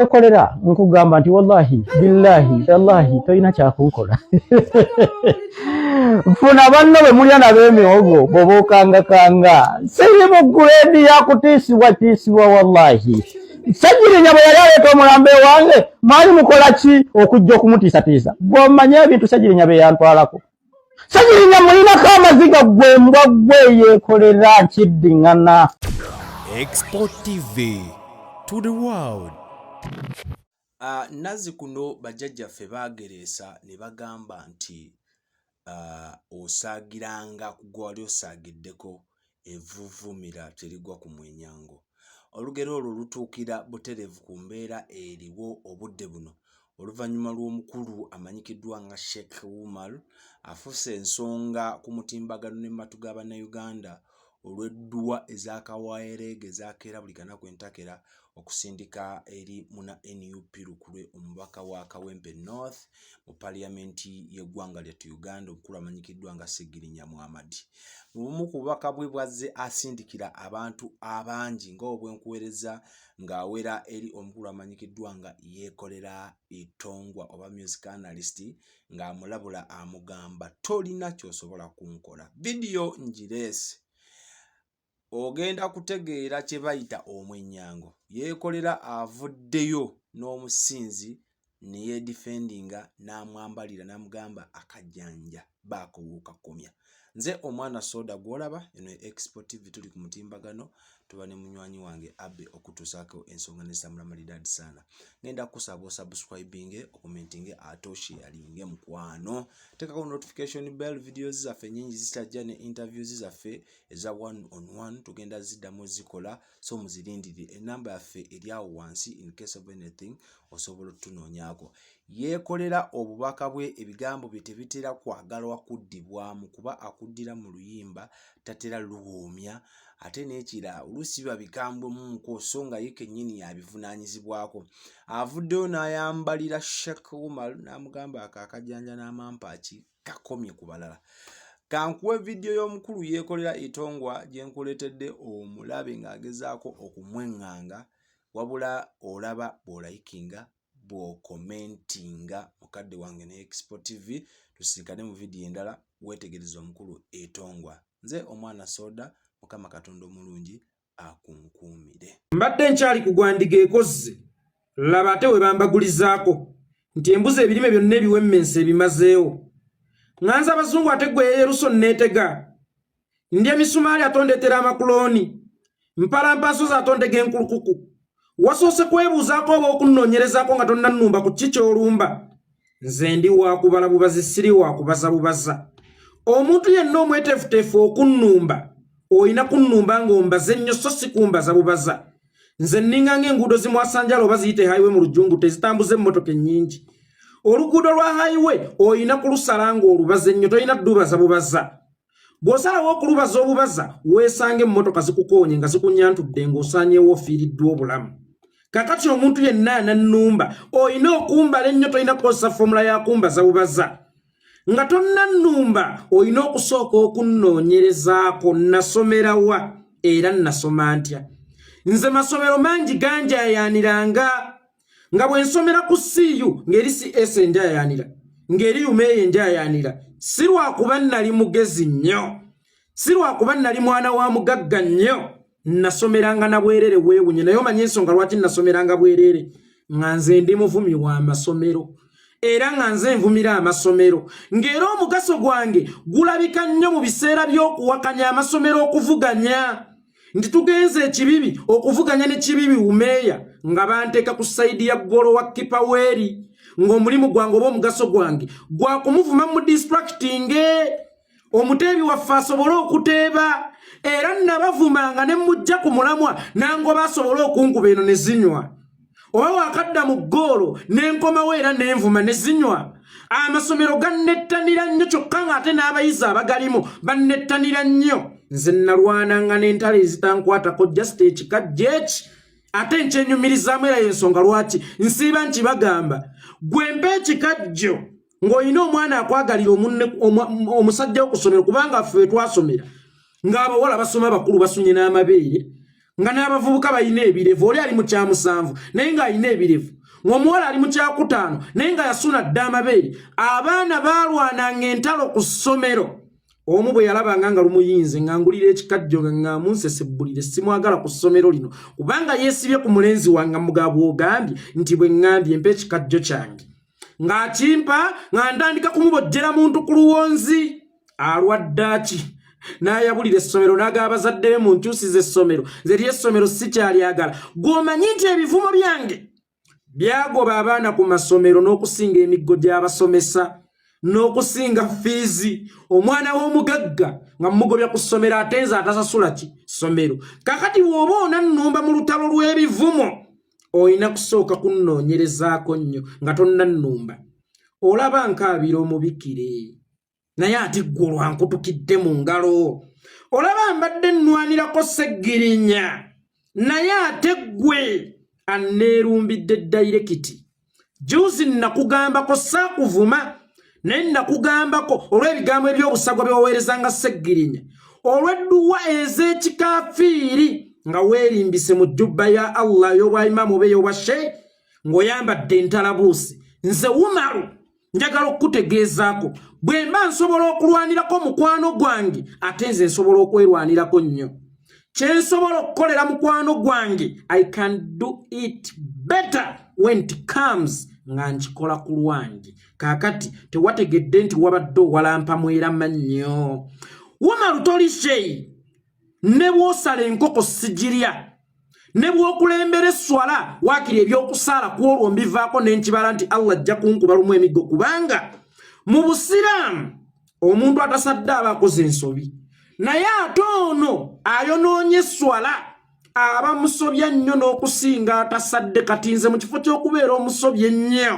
Yekolera nkugamba nti wallahi billahi wallahi toyina kyakunkola. Funa banno bwe mulya nab'emihogo bobokanga siri grade ya kutiisibwa wallahi. Sajjirinya bwe yali aleeta omulambe wange mwali mukola ki okujja okumutiisatiisa? Bw'omanya ebintu Sajjirinya bye yantwalako. Sajjirinya mulinako amaziga gwembwa gwe Yekolera nkiddiŋŋana. Export TV to the world. Nazi kuno bajjajjaffe baagereesa ne bagamba nti osaagiranga kugwali osaagiddeko evvuvumira terigwa ku mwenyango. Olugero olwo lutuukira butereevu ku mbeera eriwo obudde buno oluvannyuma lw'omukulu amanyikiddwa nga Sheikh Umar afuuse ensonga ku mutimbagano n'emmatu g'Abannayuganda olw'edduwa ez'akawaereege ezaakeera buli kanaku entakera okusindika eri muna NUP Lukulwe omubaka wa Kawempe North mu paliamenti y'eggwanga lyattu Uganda omukulu amanyikiddwa nga Ssegirinya Muhammad. Mu bumu ku bubaka bwe bwazze asindikira abantu abangi ng'obwenkuweereza ng'awera eri omukulu amanyikiddwa nga Yekolera Itongwa oba music analyst ng'amulabula amugamba tolina ky'osobola kunkola. Vidiyo ngireese ogenda kutegeera kye bayita omwenyango. Yekolera avuddeyo n'omusinzi ne yeedifendinga n'amwambalira n'amugamba akajjanja baakowuuka komya. Nze omwana soda gw'olaba eno Export TV tuli ku mutimbagano tuba ne munywanyi wange Abbe okutuusaako ensonga n'ezamulamalira sana. Ngenda kusaba osubscribinge okumentinge ate osharinge mukwano. Tekako notification bell videos zaffe nyingi zitajja ne interviews zaffe eza 1-on-1 tugenda ziddamu zikola so muzirindirire. Enamba yaffe eri awo wansi in case of anything osobola otunoonyaako. Yekolera obubaka bwe ebigambo bye tebitera kwagalwa kuddibwamu kuba akuddira mu luyimba tatera luwoomya ate n'ekira oluusi biba bikambwemu so nga ye kennyini yabivunaanyizibwako. Avuddeyo n'ayambalira Sheikh Umar n'amugamba akakajjanja n'amampaaki kakomye ku balala. Kankuwe vidiyo y'omukulu Yekolera Itongwa gye nkuleetedde omulabe ng'agezaako okumweŋŋanga wabula olaba bw'olayikinga bw'okomentinga mukadde wange ne Export TV tusinkane mu vidiyo endala weetegereza omukulu Itongwa. Nze omwana soda Mukama Katonda omulungi akunkuumire. Mbadde nkyali kugwandiga ekozze laba ate we bambagulizaako nti embuzi ebirime byonna ebiwemmense ebimazeewo. Nganza abazungu ate gwe yeruso neetega ndya misumaali atondeetera amakuloni mpalampasozi atondega enkulukuku. Wasoose kwebuuzaako oba okunnoonyerezaako nga tonnannumba ku kiki ky'olumba. Nze ndi waakubala bubazi siri waakubaza bubaza. Omuntu yenna omweteefuteefu okunnumba oyina kunnumba ng'ombaze nnyo so si kumbaza bubaza. Nze nninga ng'enguudo zimwasanjala oba ziyite highway mu lujjungu tezitambuza emmotoka ennyingi. Oluguudo lwa highway oyina kulusala ng'olubaze nnyo toyina ddubaza bubaza. Bw'osalawo okulubaza obubaza weesange emmotoka zikukoonye nga zikunyantudde ng'osaanyeewo ofiiriddwa obulamu. Kakati omuntu yenna anannumba oyina okumbala ennyo toyina kukozesa fomula ya kumbaza bubaza. Nga tonnannumba oyina okusooka okunnoonyerezaako nasomera wa era nasoma ntya. Nze masomero mangi ganjayaaniranga nga bwe nsomera ku CU ng'eri CS enjayaanira ng'eri UMEE enjayaanira. Si lwakuba nali mugezi nnyo, si lwakuba nali mwana wa mugagga nnyo, nasomeranga na bwerere weewunye. Naye omanyi ensonga lwaki nasomeranga bwerere? Nga nze ndi muvumi wa masomero era nga nze nvumira amasomero ng'era omugaso gwange gulabika nnyo mu biseera by'okuwakanya amasomero okuvuganya nti tugenze ekibibi okuvuganya ne kibibi umeeya nga banteeka ku sayidi ya ggolo wa kipaweeri ng'omulimu gwange oba omugaso gwange gwa kumuvuma mu distractinge omuteebi waffe asobole okuteeba era nabavumanga ne mujja ku mulamwa nango basobole okunkuba eno ne zinywa. Oba wakadda mu ggoolo n'enkomawo era n'envuma ne zinywa. Amasomero gannettanira nnyo kyokka ng'ate n'abayizi abagalimu bannettanira nnyo. Nze nalwananga n'entalo ezitankwatako just ekikajjo eki ate nkyenyumirizaamu era y'ensonga lwaki nsiiba nkibagamba gwe mpa ekikajjo ng'olina omwana akwagalira omusajja w'okusomero kubanga ffe twasomera ng'abawala basoma bakulu basunye n'amabeere nga n'abavubuka balina ebirevu oli ali mu kya 7 naye nga alina ebirevu ng'omuwala ali mu kya 5 naye nga yasuna dda amabeere abaana baalwananga entalo ku ssomero omu bwe yalabanga nga lumuyinze ng'angulira ekikajjo nga ng'amunsesebbulire simwagala ku ssomero lino kubanga yeesibye ku mulenzi wange mugabo ogambye nti bwe ŋŋambye mpa ekikajjo kyange ng'akimpa nga ntandika kumubojjera muntu ku luwonzi alwaddaaki n'ayabulira essomero n'agaba abazadde be mu nkyusiza essomero nze eri essomero si kyalyagala gw'omanyi nti ebivumo byange byagoba abaana ku masomero n'okusinga emiggo gy'abasomesa n'okusinga fiizi omwana w'omugagga nga mugobya ku ssomero ate nze atasasula ki ssomero kakati bw'oba onannumba mu lutalo lw'ebivumo olina kusooka kunnoonyerezaako nnyo nga tonnannumba olaba nkaabira omubikire naye ati ggwe olwankutukidde mu ngalo olaba mbadde nnwanirako seggirinya naye ate ggwe anneerumbidde dayirekiti juzi nakugambako saakuvuma naye nakugambako olw'ebigambo eby'obusagwa byewaweerezanga seggirinya olw'edduwa ez'ekikaafiiri nga weerimbise mu jjubba ya Allah y'obwa imamu be y'obwa Sheikh ng'oyambadde entalabuusi nze Umaru njagala okukutegeezaako bwe mba nsobola okulwanirako mukwano gwange ate nze nsobola okwerwanirako nnyo kye nsobola okukolera mukwano gwange I can do it better when it comes nga nkikola ku lwange kaakati tewategedde nti wabadde owalampamu era mannyo Umaru toli Sheikh ne bw'osala enkoko sigirya ne bw'okulembera esswala waakiri eby'okusaala ku olwo mbivaako n'enkibala nti Allah ajja kunkuba lumu emiggo kubanga mu Busiraamu omuntu atasadde aba akoze ensobi naye ate ono ayonoonye esswala aba musobya nnyo n'okusinga atasadde kati nze mu kifo ky'okubeera omusobya ennyo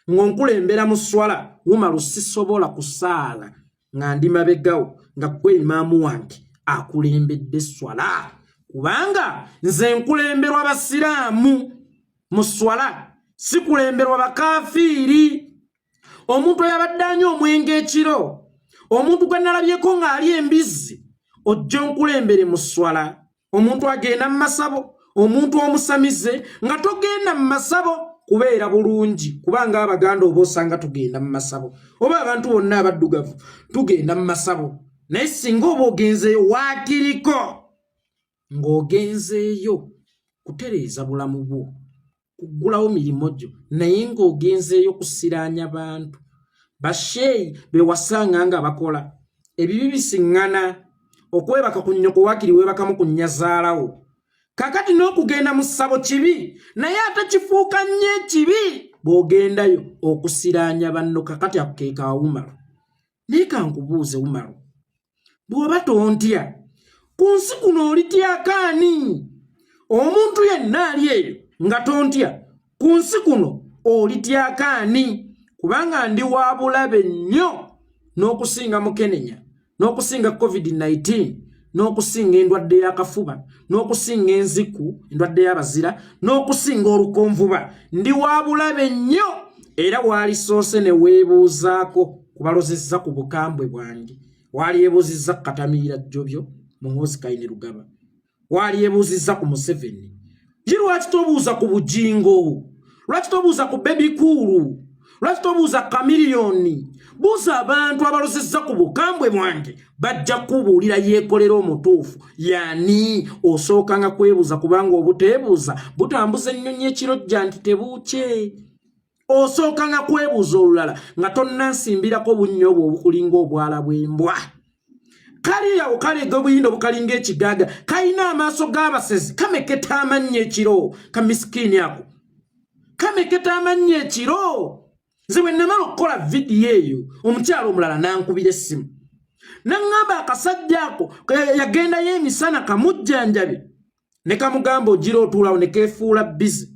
ng'onkulembera mu sswala Umaru sisobola kusaala nga ndi mabegawo nga ggwe imaamu wange akulembedde esswala kubanga nze nkulemberwa Basiraamu mu sswala sikulemberwa bakaafiiri omuntu oyabadde anywa omwenge ekiro omuntu gwe nalabyeko ng'ali embizzi ojja nkulembere mu sswala omuntu agenda mu masabo omuntu omusamize nga togenda mu masabo kubeera bulungi kubanga Abaganda oba osanga tugenda mu masabo oba abantu bonna abaddugavu tugenda mu masabo naye singa oba ogenzeeyo waakiriko ng'ogenzeeyo kutereeza bulamu bwo kuggulawo mirimu gyo naye ng'ogenzeeyo kusiraanya bantu basheeyi be wasanga nga bakola ebibi bisiŋŋana okwebaka ku nnyoko waakiri weebakamu ku nnyazaalawo kakati n'okugenda mu ssabo kibi naye ate kifuuka nnyo ekibi bw'ogendayo okusiraanya banno kakati ako ke ka Umaru naye kankubuuze Umaru bw'oba tontya ku nsi kuno olityako ani omuntu yenna ali eyo nga tontya ku nsi kuno olityako ani kubanga ndi wa bulabe nnyo n'okusinga mukenenya n'okusinga COVID-19 n'okusinga endwadde y'akafuba n'okusinga enziku endwadde y'abazira n'okusinga olukonvuba ndi wa bulabe nnyo era waalisoose ne weebuuzaako kubalozezza ku bukambwe bwange waalyebuuzizza ku Katamiira Jjobyo Muhoozi Kayini Rugaba waalyebuuzizza ku Museveni ye lwaki tobuuza ku bujingo lwaki tobuuza ku Baby Cool lwaki tobuuza Kamiliyoni buuza abantu abalozezza ku bukambwe bwange bajja kubuulira Yekolera omutuufu yani osookanga kwebuuza kubanga obuteebuuza butambuza ennyonyi ekirojja nti tebuukye osookanga kwebuuza olulala nga tonnansimbirako bunnyo obwo obukulinga obwala bw'embwa kaliyawo kaleega obuyinda obukalinga ekigaaga kalina amaaso g'abasezi kameketa amannya ekiro kamisikiini ako kameketa amannya ekiro nze bwe namala okukola vidiyo eyo omukyalo omulala nankubira essimu naŋŋamba akasajja ako yagendayo emisana kamujjanjabe ne kamugamba ogira otuulawo ne keefuula bizi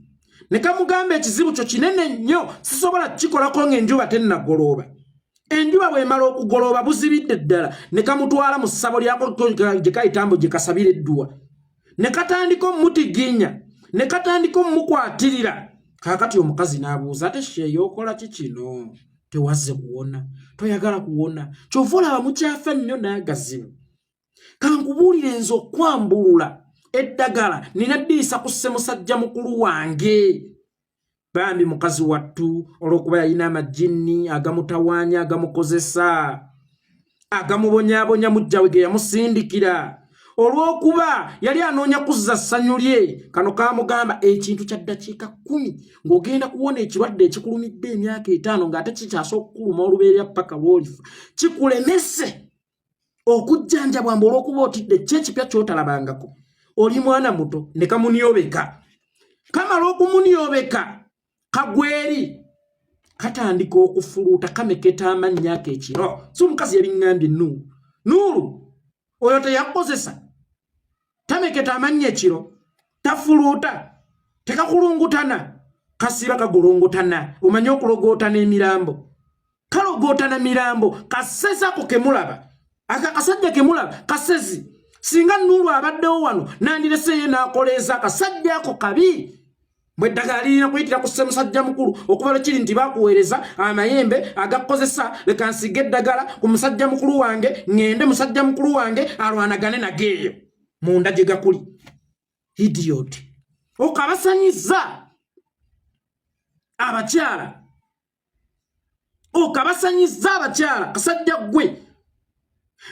ne kamugamba ekizibu kyo kinene nnyo sisobola kikolako ng'enjuba tennagolooba enjuba bw'emala okugolooba buzibidde ddala ne kamutwala mu ssabo lyako gye kayitambo gye kasabira edduwa ne katandika omutiginya ne katandika omukwatirira kaakati omukazi n'abuuza ate sheeyo okola ki kino tewazze kuwona toyagala kuwona kyova olaba mukyafa nnyo n'agazibu kankubuulire nze okwambulula eddagala nina ddiisa kusse musajja mukulu wange bambi mukazi wattu olw'okuba yalina amajjini agamutawaanya agamukozesa agamubonyaabonya mujjawe ge yamusindikira olw'okuba yali anoonya kuzza ssanyu lye kano kaamugamba ekintu kya ddakiika 10 ng'ogenda kuwona ekirwadde ekikulumidde emyaka 5 ng'ate kikyasobola okukuluma olubeerera paka lw'olifa kikulemese okujjanjabwamba olw'okuba otidde kyekipya ky'otalabangako oli mwana muto ne kamuniobeka kamala okumunyobeka kagweri katandika okufuluuta kameketa amannya ak'ekiro so omukazi yabiŋŋambye Nuuru oyo teyakozesa tameketa amannya ekiro tafuluuta tekakulungutana kasiba kagolongotana omanye okulogootana emirambo kalogootana mirambo kasezi ako kemulaba akakasajja kemulaba kasezi singa Nuuru abaddewo wano nandireseeyo n'akoleeza akasajja ako kabi bwe ddagala lirina kuyitira kusse musajja mukulu okuba lwekiri nti baakuweereza amayembe agakozesa leka nsiga eddagala ku musajja mukulu wange ŋŋende musajja mukulu wange alwanagane nageeyo munda gye gakuli idiot okabasanyiza abakyala kasajja gwe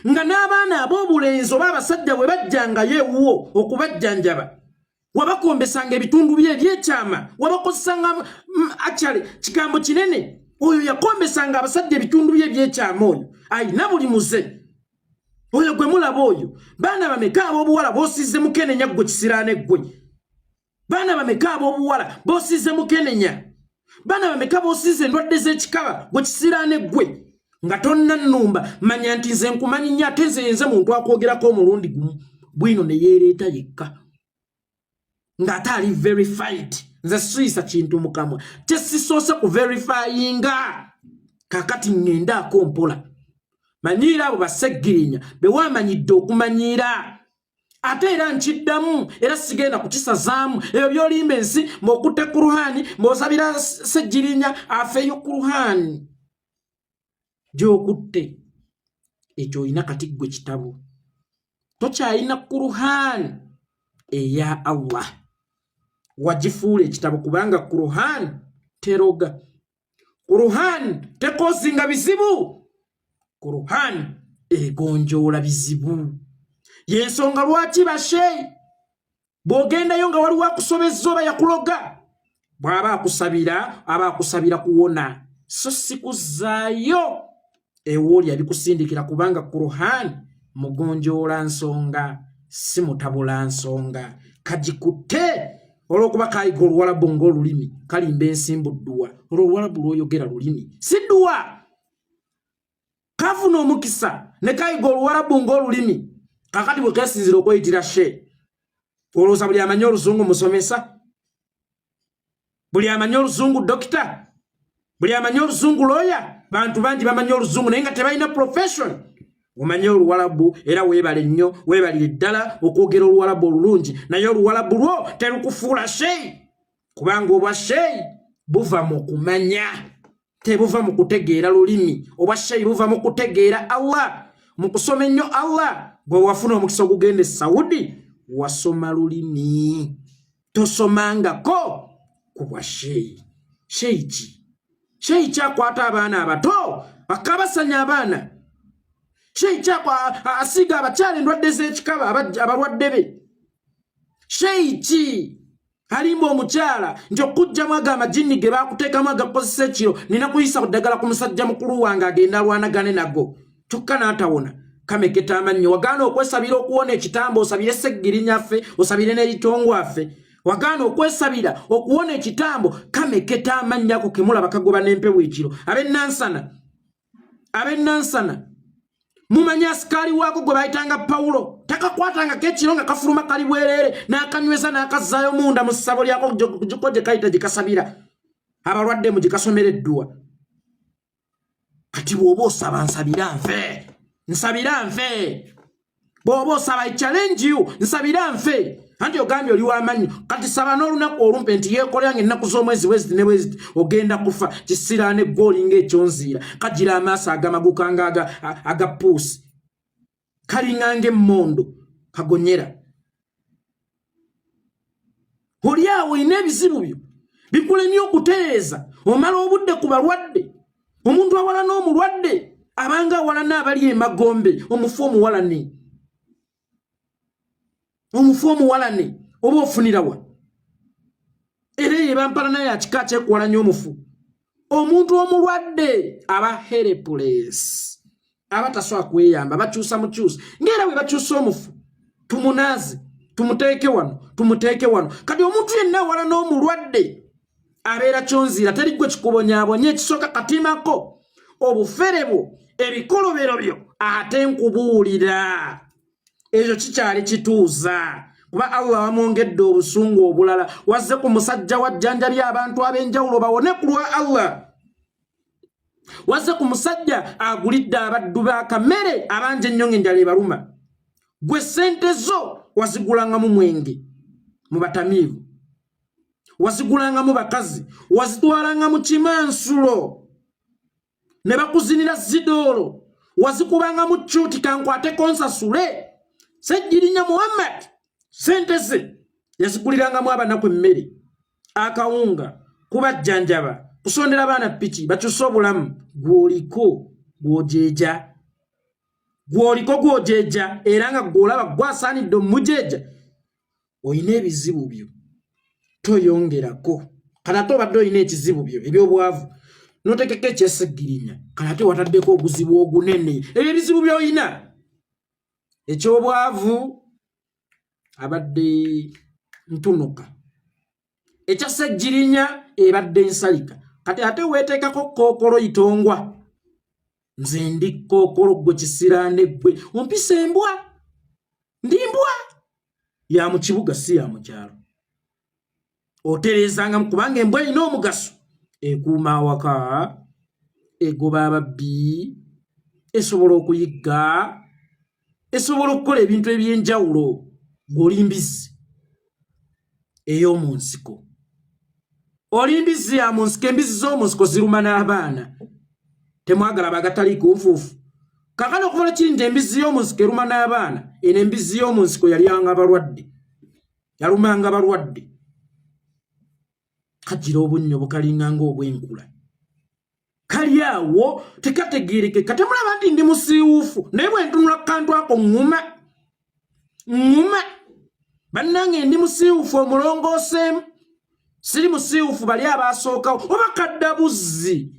nga n'abaana ab'obulenzi oba abasajja bwe bajjangayo ewuwo okubajjanjaba wabakombesanga ebitundu bye ebyekyama wabakozesanga actually kigambo kinene oyo yakombesanga abasajja ebitundu bye ebyekyama oyo ayina buli muze oyo gwe mulaba oyo baana bameka ab'obuwala boosize mukenenya gwe kisiraane gwe baana bameka ab'obuwala boosize mukenenya baana bameka boosize endwadde z'ekikaba gwe kisiraane gwe nga tonna nnumba manya nti nze nkumanyi nnyo ate nze yenze muntu akwogerako omulundi gumu bwino ne yeereeta yekka ng'ate ali verified nze siisa kintu mukamwa kyesisoose ku verifyinga kakati ŋŋendaako mpola manyiira abo baseggirinya be wamanyidde okumanyira ate era nkiddamu era sigenda kukisazaamu ebyo by'olimba ensi mb'okutte kuruhani mb'osabira seggirinya afeeyo kuruhani gy'okutte ekyo olina kati ggwe kitabo tokyalina kuruhani eya Allah wagifuula ekitabo kubanga kuruhani teroga kuruhani tekoosinga bizibu kuruhani egonjoola bizibu yensonga lwaki basheyi bw'ogendayo nga waliwo akusobezza oba yakuloga bw'aba akusabira kuwona so sikuzaayo ewooli abikusindikira kubanga kuruhani mugonjoola nsonga si mutabula nsonga kagikutte olw'okuba kayiga oluwalabu ng'olulimi kalimba ensimbu dduwa olw'oluwalabu lw'oyogera lulimi si dduwa kafuna omukisa ne kayiga oluwalabu ng'olulimi kakati bwe keesinzira okweyitira she olowooza buli amanyi oluzungu musomesa buli amanyi oluzungu dokita buli amanyi oluzungu looya bantu bangi bamanyi oluzungu naye nga tebalina profession omanye oluwalabu era weebale nnyo weebalire ddala okwogera oluwalabu olulungi naye oluwalabu lwo terukufuula sheyi kubanga obwa sheyi buva mu kumanya tebuva mu kutegeera lulimi obwa sheyi buva mu kutegeera Allah mu kusoma ennyo Allah bwe wafuna omukisa ogugenda e Saudi wasoma lulimi tosomangako ku bwa sheyi sheyi kyakwata abaana abato bakabasanya abaana sheyi kyakwa asiga abakyala endwadde z'ekikaba abalwadde be sheyi ki alimba omukyala nti okugjamu ago amajini ge baakuteekamu agakozesa ekiro nina kuyisa ku ddagala ku musajja mukulu wange agenda alwanagane nago kyokka n'atawona kameketa amannyo wagaana okwesabira okuwona ekitambo osabire seggirinya ffe osabire n'eritongwa ffe wagaana okwesabira okuwona ekitambo kameketa amannya ako kemulaba kagoba n'empewo ekiro ab'ennansana mumanya asikaali waako gwe bayitanga Pawulo takakwatangako ekiro nga kafuluma kali bwereere n'akanyweza n'akazzaayo munda mu ssabo lyako ko gye kayita gye kasabira abalwadde mu gye kasomereddwa kati bw'oba osaba nsabira nfe bw'oba osaba challenge you nsabira nfe anti ogambye oli w'amannyo kati saba n'olunaku olumpe nti yeekolera ng'ennaku z'omwezi bweziti ne bweziti ogenda kufa kisiraane ggooli ng'ekyonziira kagira amaaso agamaguka nga agapuusi kalinga ng'emmondo kagonyera oli awo ine ebizibu byo bikulemye okutereeza omala obudde ku balwadde omuntu awala n'omulwadde abanga awalana abali emagombe omufu omuwalane oba ofunirawa era ye bampala naye akika kyekuwalanya omufu omuntu omulwadde aba helpless aba tasobola kweyamba bakyusa mukyusa ng'era bwe bakyusa omufu tumunaaze tumuteeke wano kati omuntu yenna awala n'omulwadde abeera kyonziira teri gwe kikubonyaabonya ekisooka katimako obufere bwo ebikolobero byo ate nkubuulira ekyo kikyali kituuza kuba Allah wamwongedde obusungu obulala wazze ku musajja wajjanjabya abantu ab'enjawulo bawone ku lwa Allah wazze ku musajja agulidde abaddu b'akamere abanja ennyo ng'enjala ebaluma gwe ssente zo wazigulangamu mwenge mu batamiivu wazigulangamu bakazi wazitwalangamu kimansulo ne bakuzinira zidoolo wazikubangamu kyuti kankwateko nsasule Sejjirinya Muhammad sente ze yazigulirangamu abanaku emmere akawunga kubajjanjaba kusondera abaana piki bakyusa obulamu gwoliko gwojeja era nga gwolaba gwasaanidde omujeja oyina ebizibu byo toyongerako kanate obadde oyina ekizibu byo ebyobwavu notekeko ekyesegirinya kanate wataddeko oguzibu ogunene ebyo ebizibu byoyina ekyobwavu abadde ntunuka ekyasegirinya ebadde nsalika kati ate weeteekako kookolo itongwa nze ndi kookolo gwe kisiraane gwe ompisa embwa ndi mbwa ya mu kibuga si ya mu kyalo otereezangamu kubanga embwa erina omugaso ekuuma awaka egoba ababbi esobola okuyigga esobola okukola ebintu eby'enjawulo ng'oli mbizzi ey'omu nsiko oli mbizzi ya mu nsiko embizzi z'omu nsiko ziruma n'abaana temwagala bagataliiko nfuufu kakano okuvola kiri nti embizzi y'omu nsiko eruma n'abaana eno embizzi y'omu nsiko yalumanga balwadde kagira obunnyo bukalinganga obw'enkula kali awo tekategeereke katemulaba nti ndi musiiwuufu naye bwe ntunula kantu ako ŋŋuma bannange ndi musiiwuufu omulongooseemu siri musiiwuufu bali abaasookawo oba kaddabuzzi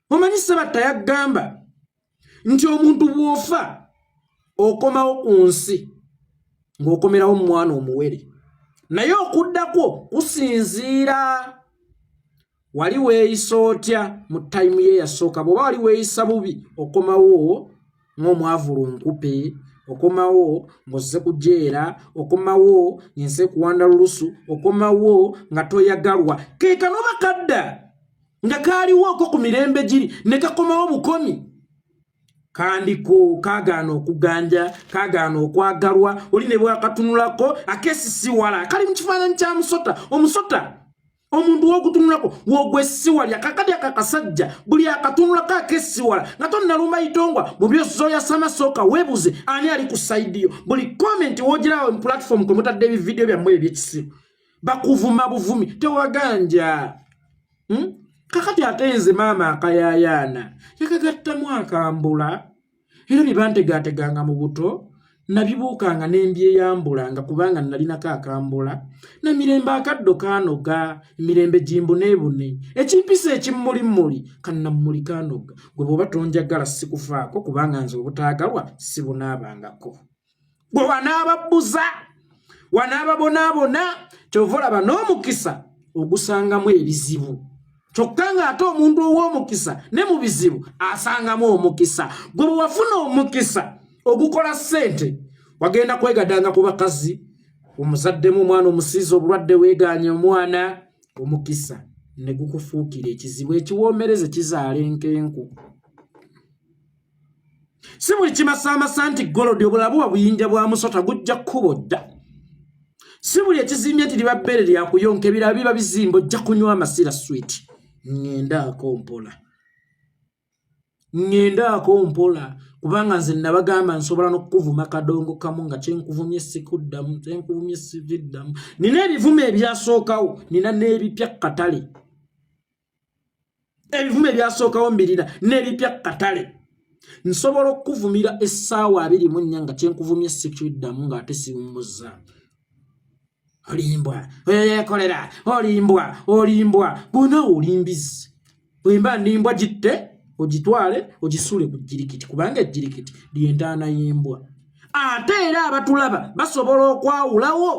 omanyi Ssebatta yagamba nti omuntu bw'ofa okomawo ku nsi ng'okomerawo mu mwana omuwere naye okuddako kusinziira wali weeyisa otya mu tayimu ye yasooka bw'oba wali weeyisa bubi okomawo ng'omwavu nkupe okomawo ng'ozze ku jeera okomawo nyense kuwanda lulusu okomawo nga toyagalwa keekano bakadda nga kaliwooko ku mirembe giri ne kakomawo bukomi kandiko kagaana okuganja kagaana okwagalwa oli ne bwakatunulako akesisiwala kali mu kifaananyi kya omusota omuntu w'okutunulako w'ogwesiwalya kakati akakasajja buli akatunulako akesiwala nga tonnaluma itongwa mu byozoya samasooka weebuze ani ali ku sayidiyo buli komenti wogirawo mu platform kwe mutadde ebividiyo byammwe ebyekisiru bakuvuma buvumi tewaganja kakati ate nze maama akayayaana yakagattamu akambula era bye bantegateganga mu buto nabibuukanga nembyeyambulanga kubanga nalinako akambula na mirembe akaddo kanoga emirembe jimbunebune ekimpisa ekimmuli kannammuli kanoga gwe bw'oba tonjagala sikufaako kubanga nze obutaagalwa sibunaabangako gwe wanaababuza wanaababonaabona kyova olaba n'omukisa ogusangamu ebizibu kyokka ng'ate omuntu ow'omukisa ne mu bizibu asangamu omukisa gwe bwe wafuna omukisa ogukola ssente wagenda kwegadanga ku bakazi omuzaddemu omwana omusiizi obulwadde weeganye omwana omukisa ne gukufuukira ekizibu ekiwoomereze kizaala enkenku si buli kimasaamasa nti golodi obulabu wa buyinja bwa musota gujja kkubo dda si buli ekizimbye nti liba bbere lyakuyonka ebirala biba bizimba ojja kunywa amasira switi ŋŋenda akompola ngendaako mpola kubanga nze nabagamba nsobola n'okuvuma kadongo kamu nga kyenkuvumye sikuddamu kyenkuvumye sividdamu nina ebivume ebyasookawo nina n'ebipya katale ebivume ebyasookawo mbirina n'ebipya katale nsobola okuvumira essaawa 24 nga kyenkuvumye sikuddamu ng'ate siwummuza olimbwa yekolera olimbwa bona olimbizi bwemba ndimbwa gitte ogitwale ogisule ku jirikiti kubanga ejirikiti lyentaana y'imbwa ate era abatulaba basobola okwawulawo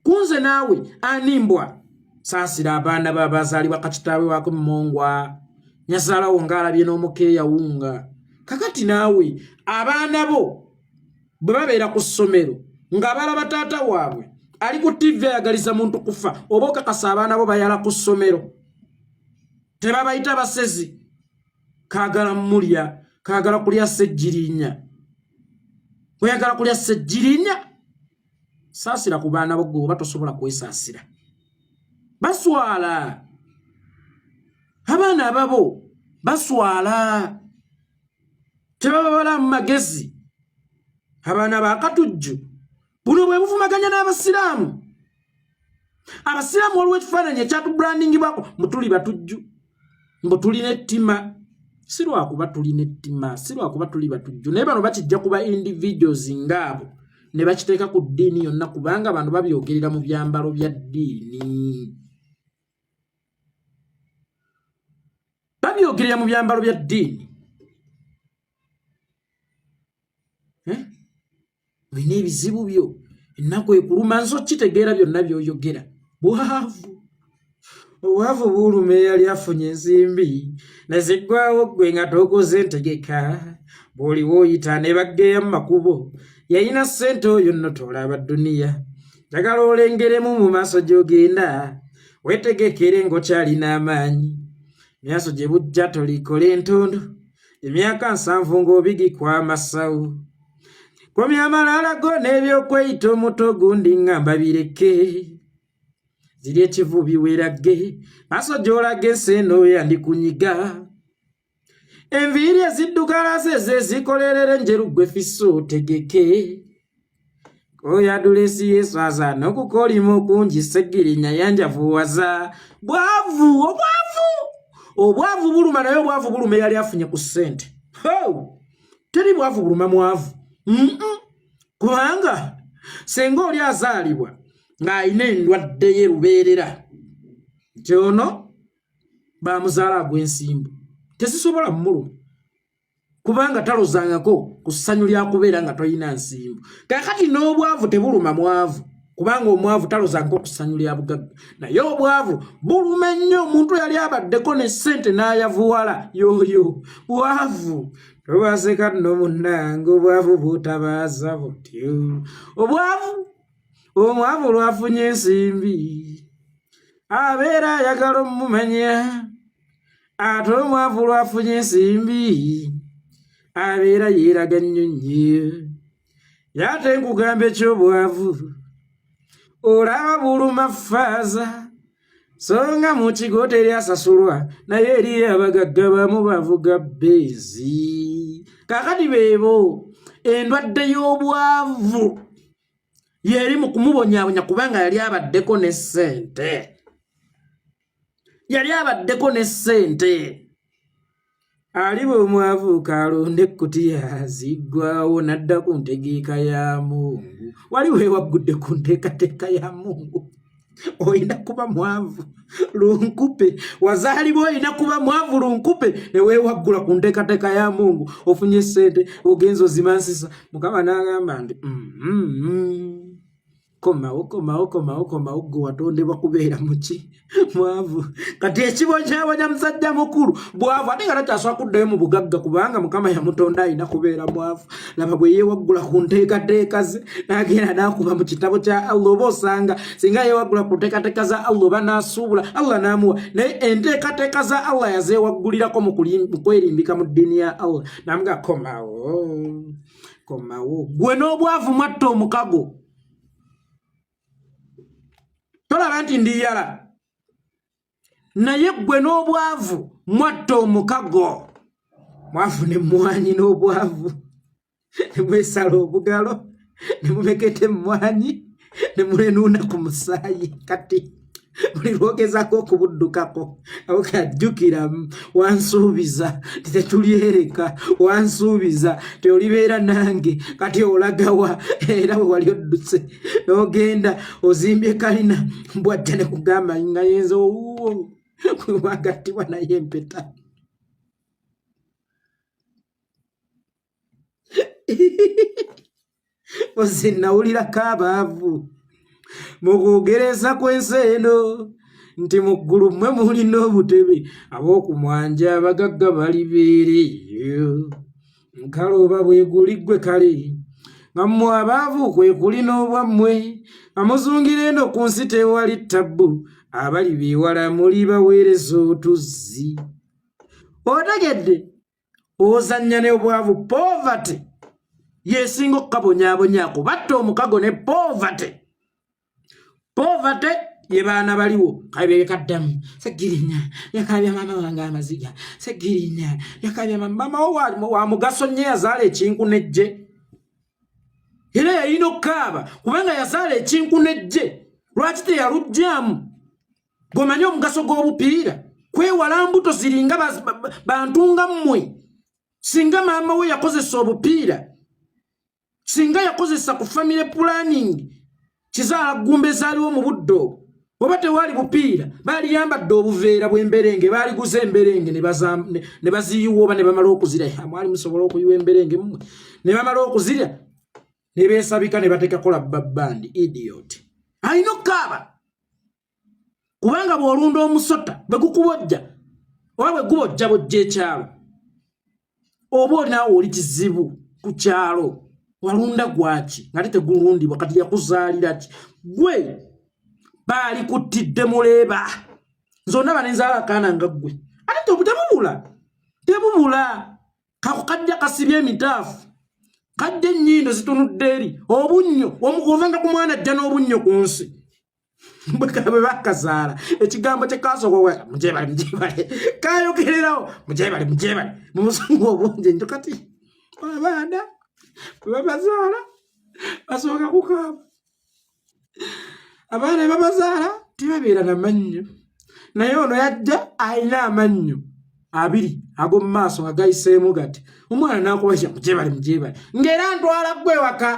kunze naawe animbwa saasira abaana babazaalibwa kakitaawe waako mmongwa nyazaalawo ng'alabye n'omukeeya wunga kakati naawe abaana bo bwe babeera ku ssomero nga balaba taata waabwe ali ku TV ayagaliza muntu kufa oba okakasa abaana bo bayala ku ssomero tebabayita basezi kaagala mulya kaagala kulya sejjirinya oyagala kulya sejjirinya saasira ku baana bo gwe oba tosobola kwesaasira baswala abaana ababo baswala tebababala mu magezi abaana bakatujju buno bwe buvumaganya n'abasiraamu abasiraamu waliwo ekifaananyi ekyatubrandingibwako mutuli batujju mbu tulina ettima si lwakuba tulina ettima si lwakuba tuli batujju naye bano bakijja kuba individuals ngaabo ne bakiteeka ku ddiini yonna kubanga bano babyogerera mu byambalo bya ddiini babyogerera mu byambalo bya ddiini olina ebizibu byo ennaku ekuluma nso kitegeera byonna byoyogera obwavu buuluma eyali afunye ensimbi neziggwawo ggwe nga tokoze entegeka bw'oliwo oyita ne baggeya mu makubo yayina ssente oyo nno tolaba dduniya njagala olengeremu mu maaso gy'ogenda weetegekere ng'okyalina amaanyi emyaso gye bujja tolikole entondo emyaka 7 ng'obigikwa amasawu komya amalala go n'ebyokweyita omuto gundi ngamba bireke ziri ekivubi weerage maaso gy'olaga enseeno yandikunyiga enviiri eziddukalase zezikolerera enjeru gwe fiso otegeke oyadulesi yeswaza n'okukolima okungi segirinya yanjavuwaza obwavu buluma naye obwavu buluma eyali afunye ku ssente teri bwavu buluma mwavu kubanga senga oli azaalibwa ng'alina endwadde y'erubeerera nti ono bamuzaala agw'ensimbu tesisobola mmuluma kubanga talozangako ku ssanyu lya kubeera nga tolina nsimbu kakati n'obwavu tebuluma mwavu kubanga omwavu talozangako ku ssanyu lya bugagga naye obwavu buluma nnyo omuntu yali abaddeko ne ssente n'ayavuwala yoyo bwavu tobaseka nno munnange obwavu butabaaza butyo omwavu lwafunye ensimbi abeera ayagala omumanya ate omwavu lwafunye ensimbi abeera yeeraga nnyo nnyo yate nkugamba ekyobwavu olaba buluma faaza so nga mu kigo teryasasulwa naye eri abagagga bamu bavuga beezi kakati beebo endwadde y'obwavu yeri mu kumubonyabonya kubanga yali abaddeko ne ssente aliba omwavu kalonde ekkutiya ziggwawo nadda ku ntegeeka ya Mungu wali weewagudde ku nteekateeka ya Mungu oyina kuba mwavu lunkupe wazaalibwa oyina kuba mwavu lunkupe ne weewaggula ku nteekateeka ya Mungu ofunye ssente ogenza ozimansisa Mukama n'agamba nti komawo gwe watondebwa kubeera muki mwavu kati ekibonyabonya musajja mukulu bwavu ate nga takyasobola kuddayo mu bugagga kubanga Mukama yamutonda alina kubeera mwavu laba bwe yeewaggula ku nteekateeka ze n'agenda n'akuba mu kitabo kya Allah oba osanga singa yeewaggula ku nteekateeka za Allah oba n'asuubula Allah n'amuwa naye enteekateeka za Allah yazeewaggulirako mu kwerimbika mu ddiini ya Allah n'amuga komawo gwe n'obwavu mwatta omukago tolaba nti ndiyala naye gwe n'obwavu mwatta omukago mwafuna emmwanyi n'obwavu ne mwesala obugalo ne mumeketa emmwanyi ne mulenuuna ku musaayi kati buli lwogezaako okubuddukako awokajjukira wansuubiza tetulyereka wansuubiza teolibeera nange kati olagawa era bwe wali odduse n'ogenda ozimbye kalina mbwajja ne kugamba nga yenza owuwo wagattibwa naye empeta oze nawulirako abaavu mukugereza kw'ensi eno nti mu ggulu mmwe mulina obutebe ab'okumwanja abagagga bali beereyo nkale oba bweguliggwe kale nga mmwe abaavu kwe kulina obwammwe amuzungira eno ku nsi tewali ttabbu abali beewala muli baweereza otuzzi otegedde ozannya ne obwavu poverty yesinga okukabonyaabonyaako batta omukago ne poverty ye baana baliwo kabe kaddamu segirinya yakabya mama wange amaziga segirinya yakabya mama wa mugaso nnyo yazaala ekinku nejje era yalina okukaaba kubanga yazaala ekinku nejje lwaki teyalugjamu gomanye omugaso gw'obupiira kwewala mbuto ziringa bantu nga mmwe singa maama we yakozesa obupiira singa yakozesa ku family planning kizaala gumbe zaaliwo mu budde obwo oba tewali bupiira baaliyambadde obuveera bw'emberenge baaliguza emberenge ne baziyiwa oba ne bamala okuzirya mwali musobola okuyiwa emberenge mmwe ne bamala okuzirya ne beesabika ne bateekako labbabandi idiot alina okukaaba kubanga bw'olunda omusota bwe gukubojja oba bwe gubojja bojja ekyalo oba olinaawo oli kizibu ku kyalo walunda gwaki ngate tegulundibwa kati yakuzaalira ki gwe baali kuttidde muleeba nzonna banenzaala akaana nga ggwe ate tebubula kakajja kasibye emitaafu kajja ennyindo zitunudde eri obunnyo ovanga ku mwana ajja n'obunnyo ku nsi bwe bakazaala ekigambo kye kasokowa mujebale kayogererawo mujebale mu busungu obungi njo kati abaana babazaala basooka kukaaba abaana babazaala tibabeera namannyo naye ono yajja alina amannyo abiri ag'omu maaso nga gayiseemu gati omwana n'akubakya mujebale ng'era ntwala ggwe waka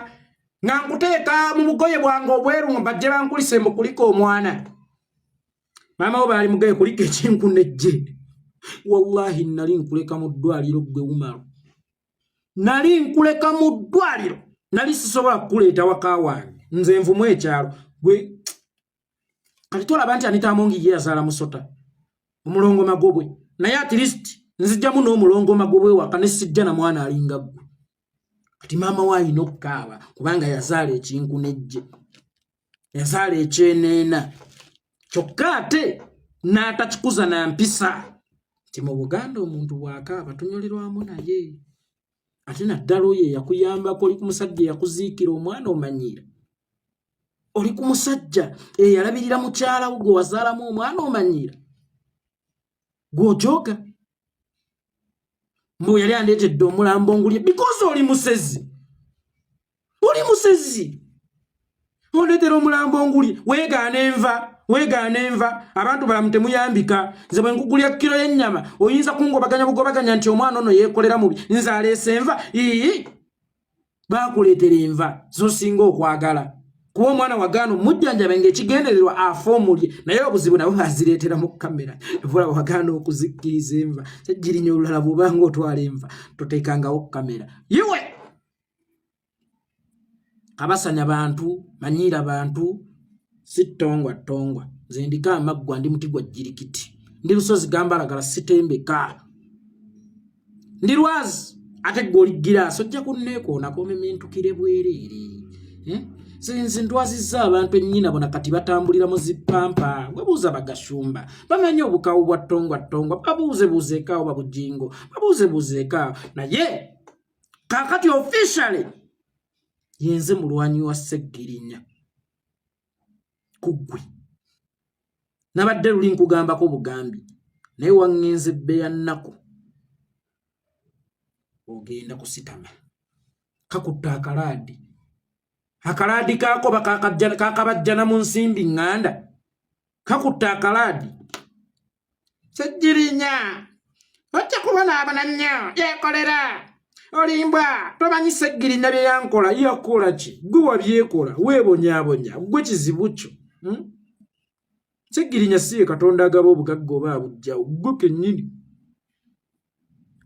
nga nkuteeka mu bugoye bwange obweru nga bajje bankulise mu kulika omwana maama wo baali mugaye kulika ekinku nejje wallahi nali nkuleka mu ddwaliro ggwe Umar nali nkuleka mu ddwaliro nali sisobola kukuleeta waka wange nze nvumu ekyalo gwe kati tolaba nti Anita Amongi ye yazaala musota omulongo magobwe naye at least nzijjamu n'omulongo magobwe waka ne sijja na mwana alinga ggwe kati maama we alina okukaaba kubanga yazaala ekinku nejje yazaala ekyeneena kyokka ate n'atakikuza na mpisa nti mu Buganda omuntu bw'akaaba tunyolirwamu naye ate naddala oyo yakuyambako oli ku musajja eyakuziikira omwana omanyiira oli ku musajja eyalabirira mukyala wo gwe wazaalamu omwana omanyiira gw'ojooga mbu yali andeetedde omulambo ngulye because oli musezi ondeetera omulambo ngulye weegaana enva abantu balamu temuyambika nze bwe nkugulya kilo y'ennyama oyinza kungobaganya nti omwana ono yeekolera mubi nze aleese enva baakuleetera enva zosinga okwagala kuba omwana wagaana omujjanjabe ng'ekigendererwa afa omulye naye obuzibu nabo bazireetera mu kamera evula wagaana okuzikkiriza enva kyajjirinya olulala bw'obanga otwala enva toteekangawo kamera yiwe kabasanya bantu manyiira bantu sitongwa nze ndika amaggwa ndi muti gwa jjirikiti ndi lusozi gambalagala sitembeka ndi lwazi ate gwe oli giraaso ojja kunneekoonako omementukire bwereere nze ndwazizza abantu ennyina bona kati batambulira mu zipampa webuuza bagashumba bamanye obukawu bwa ttongwa babuuzebuuzeekaawo babujingo babuuzebuuzeekaawo naye kaakati officially yenze mulwanyi wa Seggirinya kuggwe nabadde luli nkugambako bugambi naye waŋŋenze ebbe ya nnaku ogenda kusitama. Kakutta akalaadi kako kakabajjana mu nsimbi nganda. Kakutta akalaadi. Segirinya ojja kubona abana nnyo yekolera olimbwa tomanyi segirinya bye yankola yakola ki gwe wabyekola weebonyaabonya gwe kizibu kyo. Segirinya si Katonda agaba obugagga oba abujjawo gwe kennyini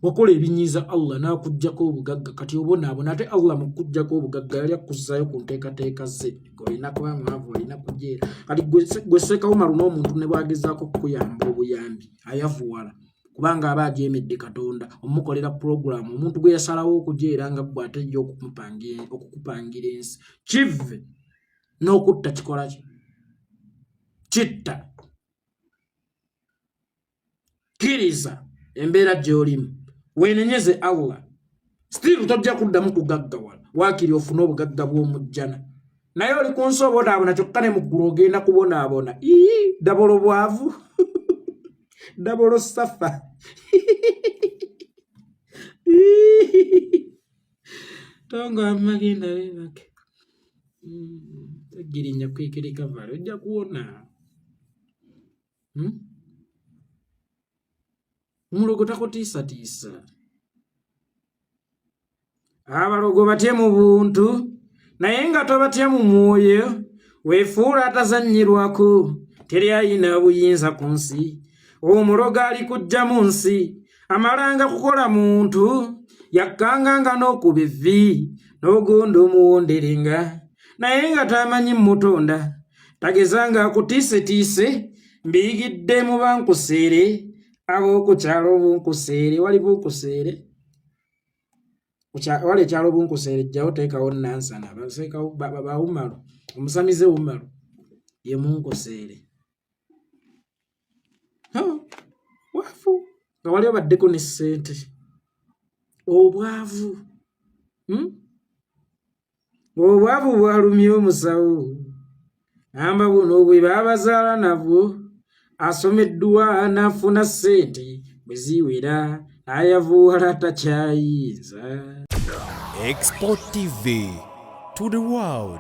wakola ebinyiiza Allah n'akuggyako obugagga kati obonaabona ate Allah mu kuggyako obugagga yali akkuzzaayo ku nteekateeka ze olina kuba mwavu olina kujeera kati gwe Sheikh Umar n'omuntu ne bwagezaako kukuyamba obuyambi ayavuwala kubanga aba ajeemedde Katonda omukolera program omuntu gwe yasalawo okujeera nga bwe ate yo okukupangira ensi kive n'okutta kikola ki kitta kiriza embeera gy'olimu weenenyeze Allah still tojja kuddamu kugaggawala waakiri ofune obugagga bw'omujjana naye oli ku nsi obonaabona kyokka ne mu ggulu ogenda kubonaabona dabolo bwavu dabolo safa tongo amagenda bebake tegirinya kwekirika vale ojja kuwona. Muloogo takutiisatiisa. Abalogo batye mu buntu naye nga tobatya mu mwoyo weefuula atazannyirwako teri ayina buyinza ku nsi. Omulogo ali kujja mu nsi amalanga kukola muntu yakkanganga n'okuba evvi n'ogonda omuwonderenga naye nga tamanyi mutonda tagezanga akutiisetiise mbiyigidde mu bankuseere ab'okukyalo bunkuseere wali bunkuseere wali ekyalo bunkuseere jjawo teekawo nansana bawumalu Musamize Umaru ye munkuseere wafu nga wali obaddeko ne ssente obwavu obwavu bwalumya omusawo amba buno bwe baabazaala nabwo asomeddwa n'afuna ssente bwe ziwera n'ayavuwala takyayinza. Export TV to the world.